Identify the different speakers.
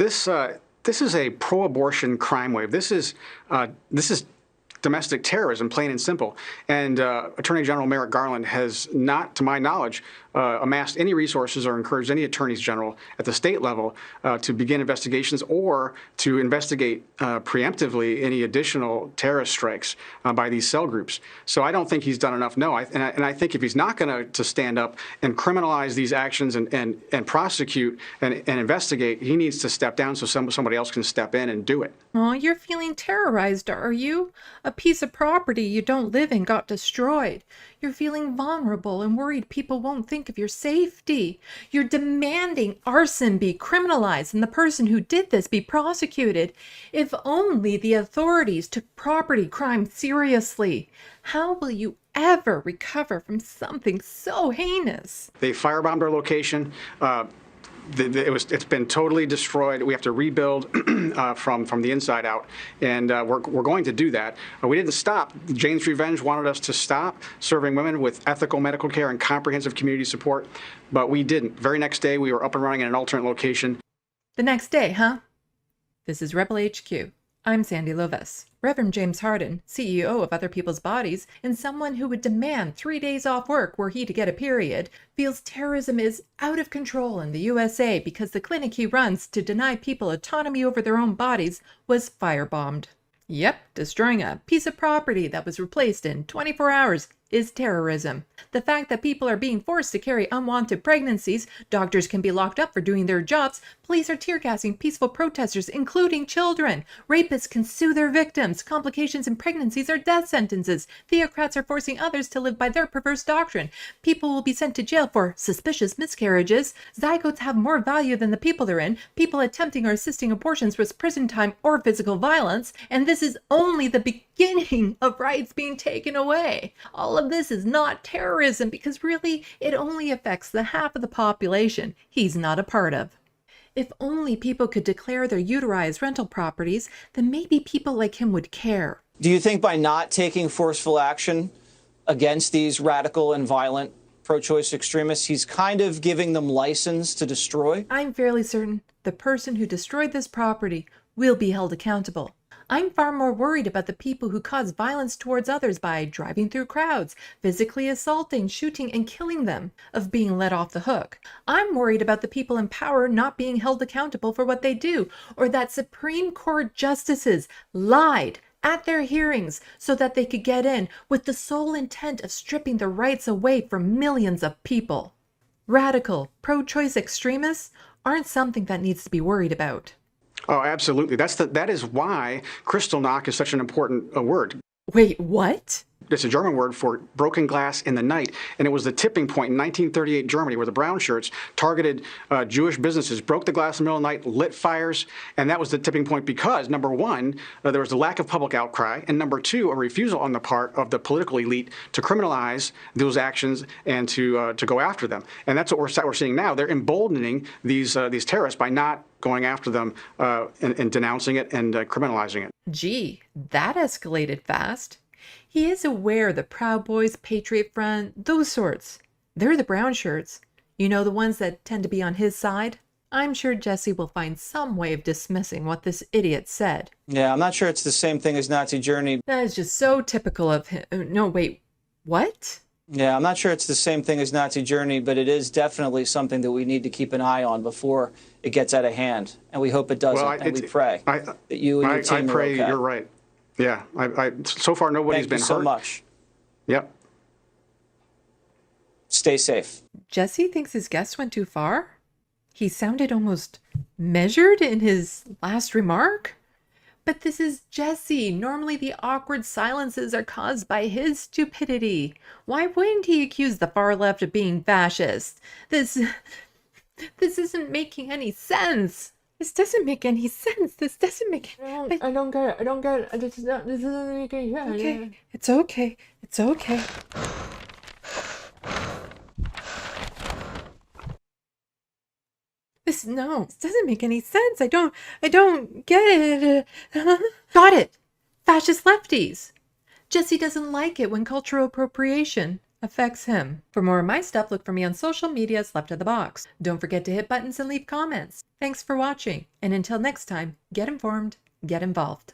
Speaker 1: This is a pro-abortion crime wave. This is domestic terrorism, plain and simple. And Attorney General Merrick Garland has not, to my knowledge, amassed any resources or encouraged any attorneys general at the state level to begin investigations or to investigate preemptively any additional terrorist strikes by these cell groups. So I don't think he's done enough. No, and I think if he's not going to stand up and criminalize these actions and prosecute and investigate, he needs to step down so somebody else can step in and do it.
Speaker 2: Oh, you're feeling terrorized, are you? A piece of property you don't live in got destroyed. You're feeling vulnerable and worried people won't think of your safety. You're demanding arson be criminalized and the person who did this be prosecuted. If only the authorities took property crime seriously. How will you ever recover from something so heinous?
Speaker 1: They firebombed our location. It's been totally destroyed. We have to rebuild from the inside out, and we're going to do that. We didn't stop. Jane's Revenge wanted us to stop serving women with ethical medical care and comprehensive community support, but we didn't. Very next day, we were up and running in an alternate location.
Speaker 2: The next day, huh? This is Rebel HQ. I'm Sandee Lovas. Reverend James Harden, CEO of Other People's Bodies, and someone who would demand 3 days off work were he to get a period, feels terrorism is out of control in the USA because the clinic he runs to deny people autonomy over their own bodies was firebombed. Yep, destroying a piece of property that was replaced in 24 hours is terrorism. The fact that people are being forced to carry unwanted pregnancies, doctors can be locked up for doing their jobs, police are tear gassing peaceful protesters, including children. Rapists can sue their victims. Complications in pregnancies are death sentences. Theocrats are forcing others to live by their perverse doctrine. People will be sent to jail for suspicious miscarriages. Zygotes have more value than the people they're in. People attempting or assisting abortions risk prison time or physical violence. And this is only the beginning of rights being taken away. All of this is not terrorism because really it only affects the half of the population he's not a part of. If only people could declare their uteri as rental properties, then maybe people like him would care.
Speaker 3: Do you think by not taking forceful action against these radical and violent pro-choice extremists, he's kind of giving them license to destroy?
Speaker 2: I'm fairly certain the person who destroyed this property will be held accountable. I'm far more worried about the people who cause violence towards others by driving through crowds, physically assaulting, shooting, and killing them, of being let off the hook. I'm worried about the people in power not being held accountable for what they do, or that Supreme Court justices lied at their hearings so that they could get in with the sole intent of stripping the rights away from millions of people. Radical, pro-choice extremists aren't something that needs to be worried about.
Speaker 1: Oh, absolutely. That is why Kristallnacht is such an important word.
Speaker 2: Wait, what?
Speaker 1: It's a German word for broken glass in the night. And it was the tipping point in 1938 Germany where the brown shirts targeted Jewish businesses, broke the glass in the middle of the night, lit fires. And that was the tipping point because, number one, there was a lack of public outcry. And number two, a refusal on the part of the political elite to criminalize those actions and to go after them. And that's what we're seeing now. They're emboldening these terrorists by not going after them and denouncing it and criminalizing it.
Speaker 2: Gee, that escalated fast. He is aware the Proud Boys, Patriot Front, those sorts. They're the brown shirts. You know, the ones that tend to be on his side? I'm sure Jesse will find some way of dismissing what this idiot said.
Speaker 3: Yeah, I'm not sure it's the same thing as Nazi Germany.
Speaker 2: That is just so typical of him. No, wait, what?
Speaker 3: Yeah, I'm not sure it's the same thing as Nazi Germany, but it is definitely something that we need to keep an eye on before it gets out of hand. And we hope it doesn't, and we pray that you and your team
Speaker 1: I pray
Speaker 3: are okay.
Speaker 1: You're right. Yeah, so far nobody's been hurt.
Speaker 3: Thank you so much.
Speaker 1: Yep.
Speaker 3: Stay safe.
Speaker 2: Jesse thinks his guest went too far? He sounded almost measured in his last remark? But this is Jesse. Normally the awkward silences are caused by his stupidity. Why wouldn't he accuse the far left of being fascist? This isn't making any sense. This doesn't make any sense. This doesn't make any
Speaker 4: I don't get it. This doesn't make any sense.
Speaker 2: Okay. It's okay. It's okay. This doesn't make any sense. I don't get it. Got it. Fascist lefties. Jesse doesn't like it when cultural appropriation, affects him. For more of my stuff, look for me on social medias left of the box. Don't forget to hit buttons and leave comments. Thanks for watching, and until next time, get informed, get involved.